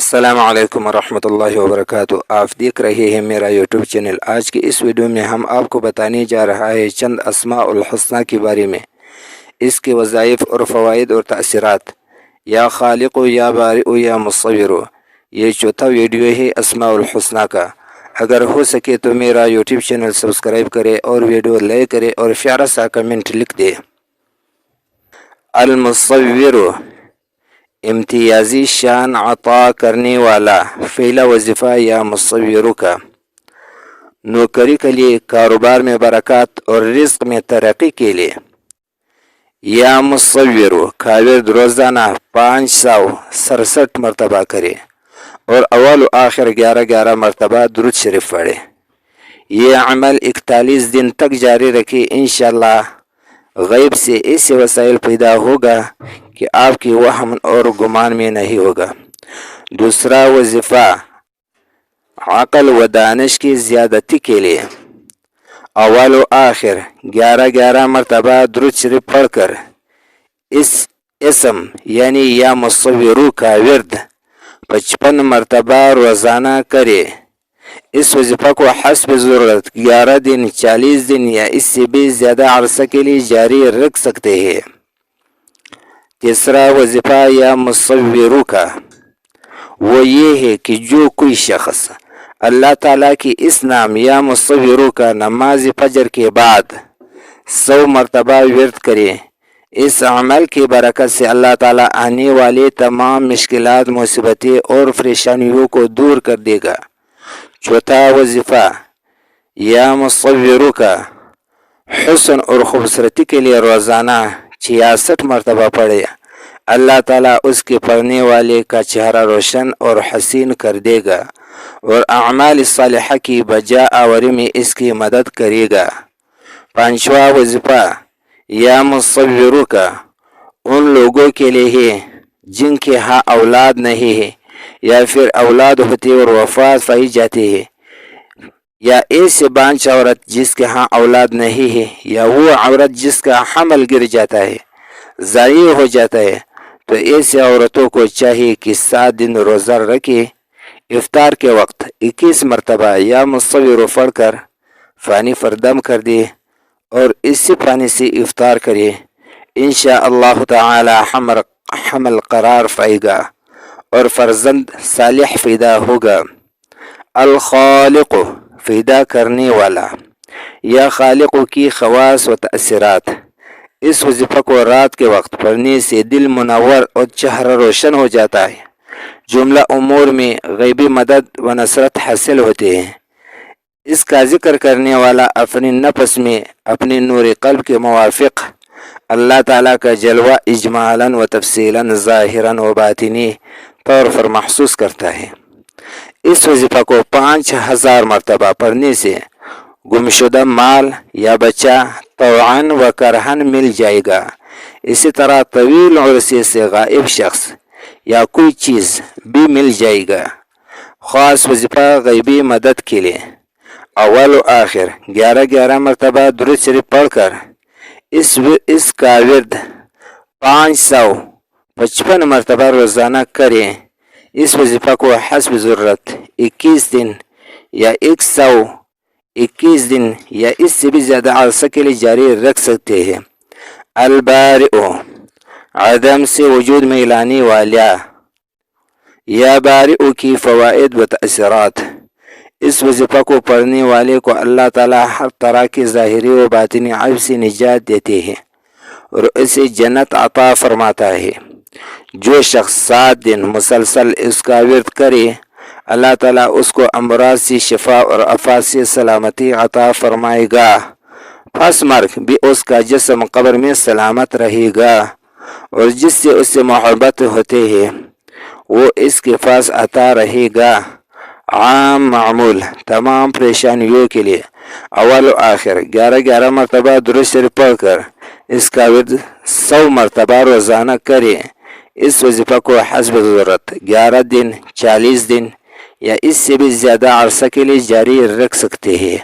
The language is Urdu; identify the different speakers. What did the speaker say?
Speaker 1: السلام علیکم ورحمۃ اللہ وبرکاتہ۔ آپ دیکھ رہے ہیں میرا یوٹیوب چینل۔ آج کی اس ویڈیو میں ہم آپ کو بتانے جا رہا ہے چند اسماء الحسنہ کے بارے میں، اس کے وظائف اور فوائد اور تاثیرات۔ یا خالق یا بارئ یا مصور، یہ چوتھا ویڈیو ہے اسماء الحسنہ کا۔ اگر ہو سکے تو میرا یوٹیوب چینل سبسکرائب کرے اور ویڈیو لائک کرے اور پیارا سا کمنٹ لکھ دے۔ المصور، امتیازی شان عطا کرنے والا، فعل وظیفہ یا مصور کا۔ نوکری کے لیے، کاروبار میں برکات اور رزق میں ترقی کے لیے۔ یا مصور، کاوِرد روزانہ 567 مرتبہ کرے اور اول و آخر 11 مرتبہ درود شریف پڑھے۔ یہ عمل 41 دن تک جاری رکھے، انشاءاللہ غیب سے ایسے وسائل پیدا ہوگا کہ آپ کی وہم اور گمان میں نہیں ہوگا۔ دوسرا وظیفہ، عقل و دانش کی زیادتی کے لیے، اول و آخر 11 مرتبہ درود شریف پڑھ کر اس اسم یعنی یا مصور کا ورد 55 مرتبہ روزانہ کرے۔ اس وظیفہ کو حسب ضرورت 11 دن، 40 دن یا اس سے بھی زیادہ عرصہ کے لیے جاری رکھ سکتے ہیں۔ تیسرا وظیفہ یا مصور کا، وہ یہ ہے کہ جو کوئی شخص اللہ تعالیٰ کی اس نام یا مصور کا نماز فجر کے بعد 100 مرتبہ ورد کرے، اس عمل کی برکت سے اللہ تعالیٰ آنے والے تمام مشکلات، مصیبتیں اور پریشانیوں کو دور کر دے گا۔ چوتھا وظیفہ یا مصور کا، حسن اور خوبصورتی کے لیے روزانہ 66 مرتبہ پڑھے، اللہ تعالیٰ اس کے پڑھنے والے کا چہرہ روشن اور حسین کر دے گا اور اعمال صالحہ کی بجا آوری میں اس کی مدد کرے گا۔ پانچواں وظیفہ یا مصور کا، ان لوگوں کے لیے ہے جن کے ہاں اولاد نہیں ہے یا پھر اولاد ہوتی اور وفات پائی جاتی ہے، یا ایسے بانجھ عورت جس کے ہاں اولاد نہیں ہے، یا وہ عورت جس کا حمل گر جاتا ہے، ضائع ہو جاتا ہے، تو ایسے عورتوں کو چاہیے کہ 7 دن روزہ رکھے، افطار کے وقت 21 مرتبہ یا مصور پڑھ کر پانی پر دم کر دے اور اسی پانی سے افطار کرے، انشاءاللہ تعالی حمل قرار پائے گا اور فرزند صالح پیدا ہوگا۔ الخالق، پیدا کرنے والا، یا خالق کی خواص و تأثیرات۔ اس وظیفہ کو رات کے وقت پڑھنے سے دل منور اور چہرہ روشن ہو جاتا ہے، جملہ امور میں غیبی مدد و نصرت حاصل ہوتے ہیں۔ اس کا ذکر کرنے والا اپنے نفس میں اپنے نور قلب کے موافق اللہ تعالیٰ کا جلوہ اجمالاً و تفصیلاً، ظاہراً و باطنی طور پر محسوس کرتا ہے۔ اس وظیفہ کو 5000 مرتبہ پڑھنے سے گمشدہ مال یا بچہ طوعاً و کرہاً مل جائے گا۔ اسی طرح طویل عرصے سے غائب شخص یا کوئی چیز بھی مل جائے گا۔ خاص وظیفہ غیبی مدد کے لیے، اول و آخر 11 مرتبہ درود شریف پڑھ کر اس کا ورد 555 مرتبہ روزانہ کریں۔ اس وظیفہ کو حسب ضرورت 21 دن یا 121 دن یا اس سے بھی زیادہ عرصہ کے لیے جاری رکھ سکتے ہیں۔ البارئ، عدم سے وجود میں لانے والا، یا بارئ کی فوائد و تأثیرات۔ اس وظیفہ کو پڑھنے والے کو اللہ تعالیٰ ہر طرح کے ظاہری و باطنی عیب سے نجات دیتے ہیں اور اسے جنت عطا فرماتا ہے۔ جو شخص 7 دن مسلسل اس کا ورد کرے، اللہ تعالیٰ اس کو امراض سے شفا اور آفات سے سلامتی عطا فرمائے گا۔ پس مرگ بھی اس کا جسم قبر میں سلامت رہے گا اور جس سے اس سے محبت ہوتے ہیں وہ اس کے پاس آتا رہے گا۔ عام معمول، تمام پریشانیوں کے لیے اول و آخر 11 مرتبہ درود شریف پڑھ کر اس کا ورد 100 مرتبہ روزانہ کریں۔ اس وظیفہ کو حسب ضرورت 11 دن، 40 دن یا اس سے بھی زیادہ عرصہ کے لیے جاری رکھ سکتے ہیں۔